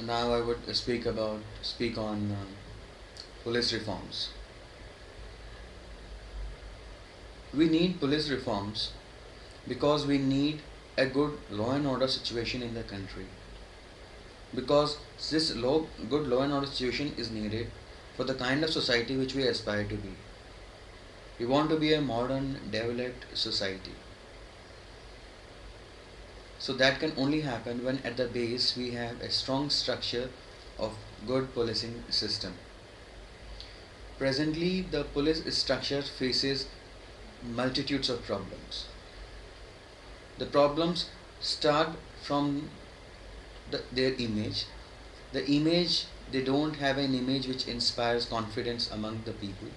Now I would speak on police reforms. We need police reforms because we need a good law and order situation in the country. Because good law and order situation is needed for the kind of society which we aspire to be. We want to be a modern, developed society. So that can only happen when at the base we have a strong structure of good policing system. Presently, the police structure faces multitudes of problems. The problems start from their image. The image, they don't have an image which inspires confidence among the people.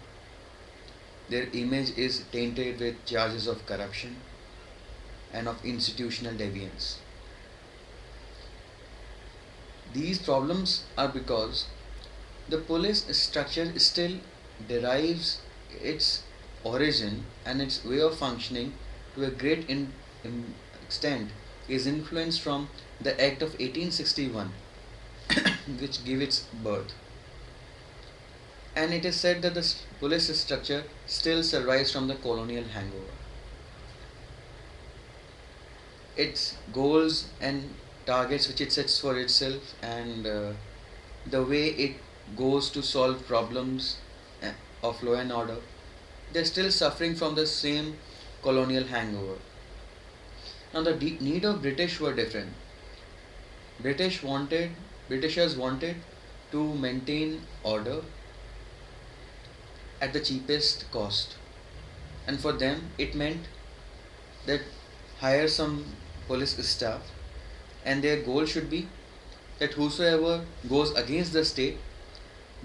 Their image is tainted with charges of corruption and of institutional deviance. These problems are because the police structure still derives its origin and its way of functioning to a great extent is influenced from the Act of 1861 which gave its birth. And it is said that the police structure still survives from the colonial hangover. Its goals and targets which it sets for itself and the way it goes to solve problems of law and order, they're still suffering from the same colonial hangover. Now the need of British were different. Britishers wanted to maintain order at the cheapest cost, and for them it meant that hire some police staff, and their goal should be that whosoever goes against the state,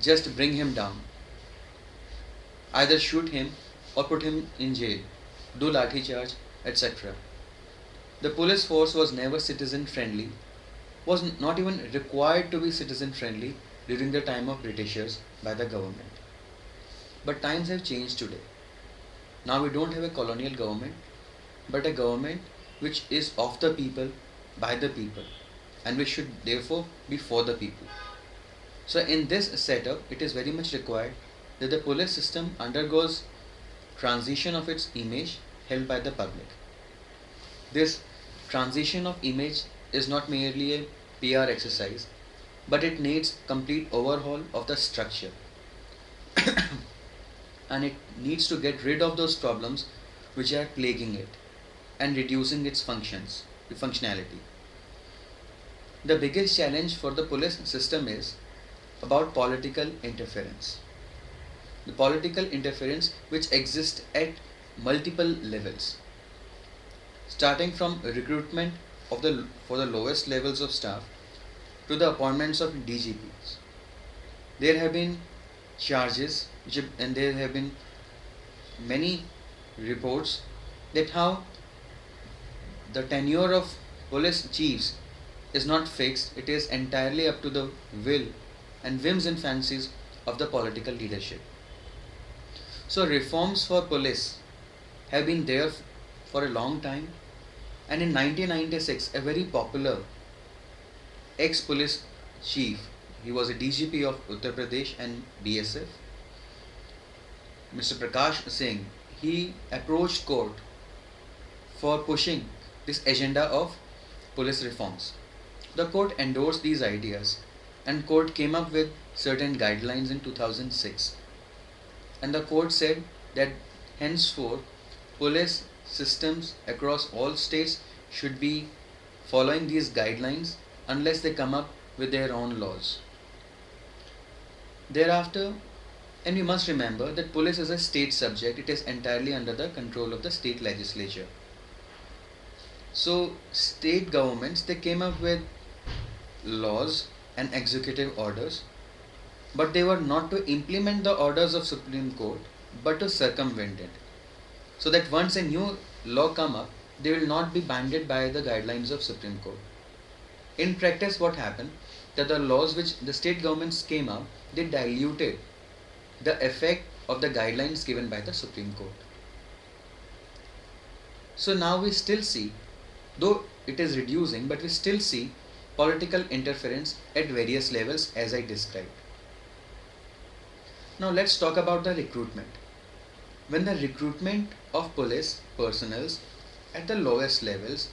just bring him down, either shoot him or put him in jail, do lathi charge, etc. The police force was never citizen friendly, was not even required to be citizen friendly during the time of Britishers by the government. But times have changed today. Now we don't have a colonial government, but a government which is of the people, by the people, and which should therefore be for the people. So in this setup, it is very much required that the police system undergoes transition of its image held by the public. This transition of image is not merely a PR exercise, but it needs complete overhaul of the structure. And it needs to get rid of those problems which are plaguing it and reducing its functionality. The biggest challenge for the police system is about political interference. The political interference which exists at multiple levels, starting from recruitment for the lowest levels of staff to the appointments of DGPs. There have been charges and there have been many reports that how the tenure of police chiefs is not fixed, it is entirely up to the will and whims and fancies of the political leadership. So reforms for police have been there for a long time, and in 1996 a very popular ex-police chief, he was a DGP of Uttar Pradesh and BSF, Mr. Prakash Singh, he approached court for pushing this agenda of police reforms. The court endorsed these ideas and court came up with certain guidelines in 2006. And the court said that henceforth police systems across all states should be following these guidelines unless they come up with their own laws. Thereafter, and we must remember that police is a state subject, it is entirely under the control of the state legislature. So state governments, they came up with laws and executive orders, but they were not to implement the orders of Supreme Court but to circumvent it, so that once a new law come up, they will not be bounded by the guidelines of Supreme Court. In practice, what happened, that the laws which the state governments came up, they diluted the effect of the guidelines given by the Supreme Court. So now we still see, though it is reducing, but we still see political interference at various levels as I described. Now let's talk about the recruitment. When the recruitment of police personnel at the lowest levels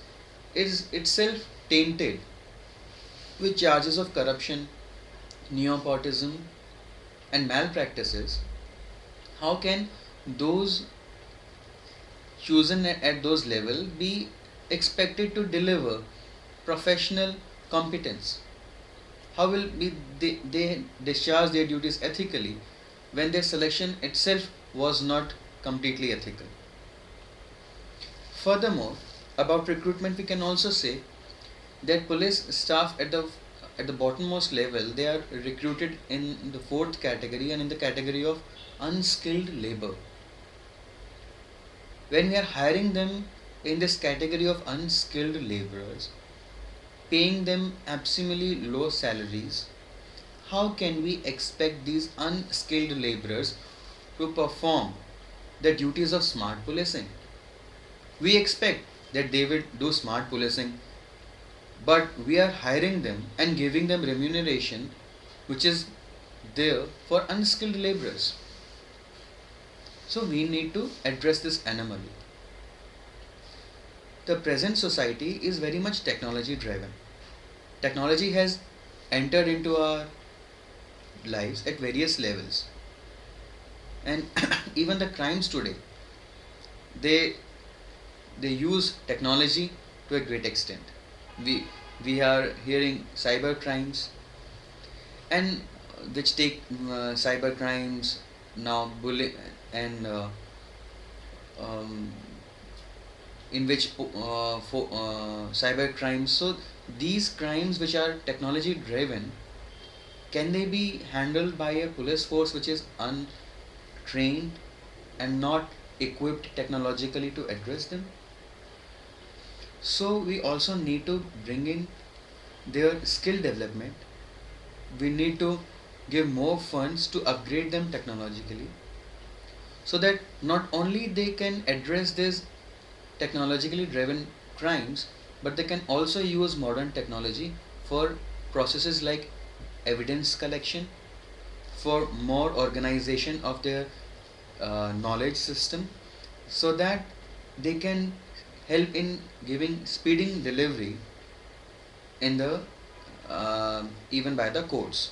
is itself tainted with charges of corruption, nepotism, and malpractices, how can those chosen at those levels be expected to deliver professional competence? How will they discharge their duties ethically when their selection itself was not completely ethical? Furthermore, about recruitment, we can also say that police staff at the bottommost level, they are recruited in the fourth category and in the category of unskilled labor. When we are hiring them in this category of unskilled laborers, paying them absurdly low salaries, how can we expect these unskilled laborers to perform the duties of smart policing? We expect that they will do smart policing, but we are hiring them and giving them remuneration which is there for unskilled laborers. So we need to address this anomaly. The present society is very much technology driven. Technology has entered into our lives at various levels, and even the crimes today, they they use technology to a great extent. We are hearing cyber crimes, and which take cyber crimes now bullying and um, in which for cyber crimes. So these crimes which are technology driven, can they be handled by a police force which is untrained and not equipped technologically to address them? So we also need to bring in their skill development. We need to give more funds to upgrade them technologically, so that not only they can address these technologically driven crimes, but they can also use modern technology for processes like evidence collection, for more organization of their knowledge system, so that they can help in giving speeding delivery in the even by the courts.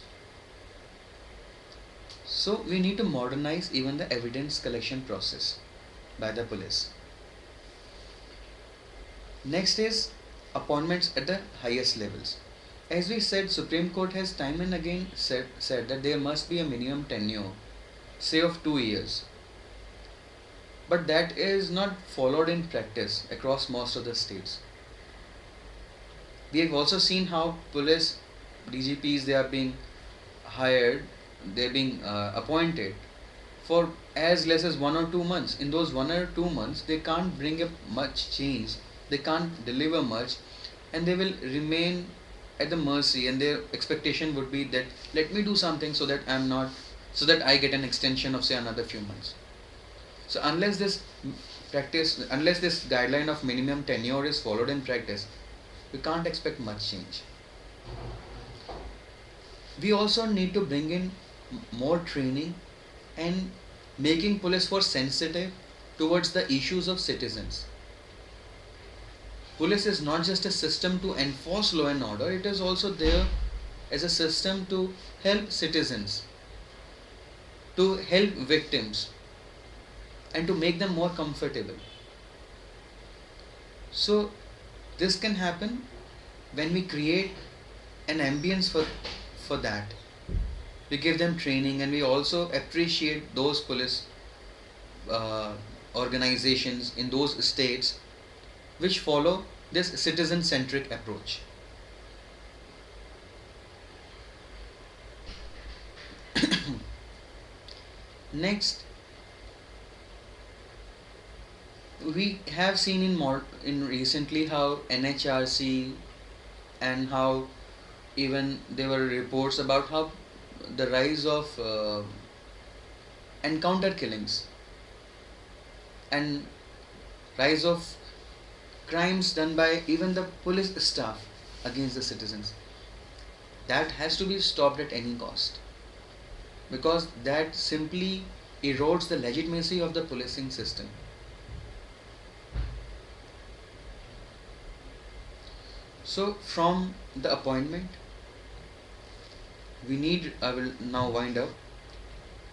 So we need to modernize even the evidence collection process by the police. Next is appointments at the highest levels. As we said, Supreme Court has time and again said that there must be a minimum tenure, say of 2 years. But that is not followed in practice across most of the states. We have also seen how police DGPs, they are being hired, they're being appointed for as less as 1 or 2 months. In those 1 or 2 months, they can't bring up much change, they can't deliver much, and they will remain at the mercy. And their expectation would be that let me do something so that so that I get an extension of say another few months. So unless this guideline of minimum tenure is followed in practice, we can't expect much change. We also need to bring in more training and making police force sensitive towards the issues of citizens. Police is not just a system to enforce law and order, it is also there as a system to help citizens, to help victims, and to make them more comfortable. So this can happen when we create an ambience for that. We give them training, and we also appreciate those police uh, organizations in those states which follow this citizen centric approach. Next, we have seen in recently how NHRC, and how even there were reports about how the rise of encounter killings and rise of crimes done by even the police staff. against the citizens. That has to be stopped at any cost, because that simply erodes the legitimacy of the policing system. So, from the appointment, I will now wind up.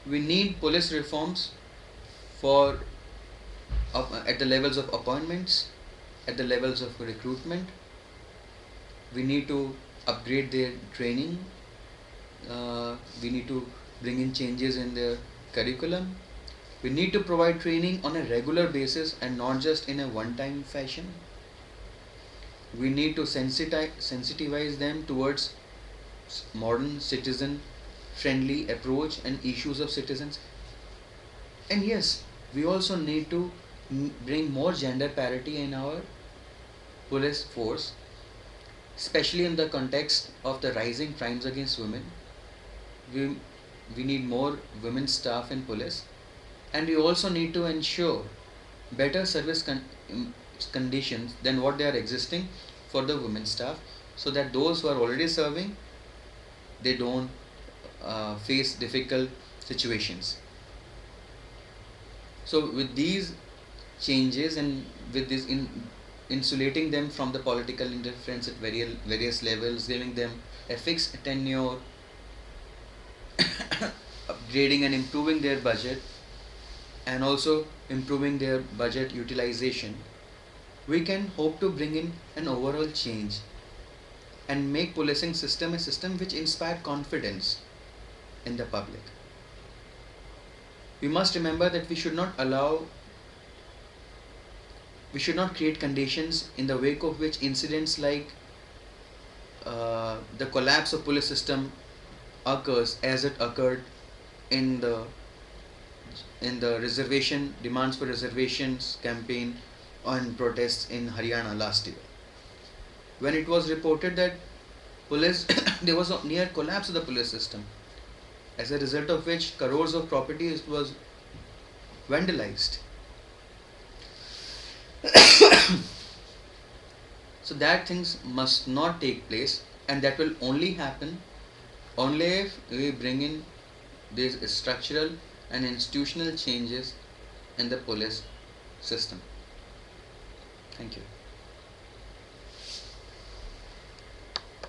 We need police reforms for at the levels of appointments, at the levels of recruitment. We need to upgrade their training. We need to bring in changes in their curriculum. We need to provide training on a regular basis and not just in a one-time fashion. We need to sensitize them towards modern citizen friendly approach and issues of citizens. And yes, we also need to bring more gender parity in our police force, especially in the context of the rising crimes against women. We, we need more women staff in police, and we also need to ensure better service conditions than what they are existing for the women staff, so that those who are already serving, they don't face difficult situations. So with these changes and with this insulating them from the political interference at various levels, giving them a fixed tenure, upgrading and improving their budget, and also improving their budget utilization, we can hope to bring in an overall change and make policing system a system which inspire confidence in the public. We must remember that we should not create conditions in the wake of which incidents like the collapse of police system occurs, as it occurred in the reservation demands for reservations campaign on protests in Haryana last year, when it was reported that police there was a near collapse of the police system, as a result of which crores of property was vandalized. So that things must not take place, and that will only happen only if we bring in these structural and institutional changes in the police system. Thank you.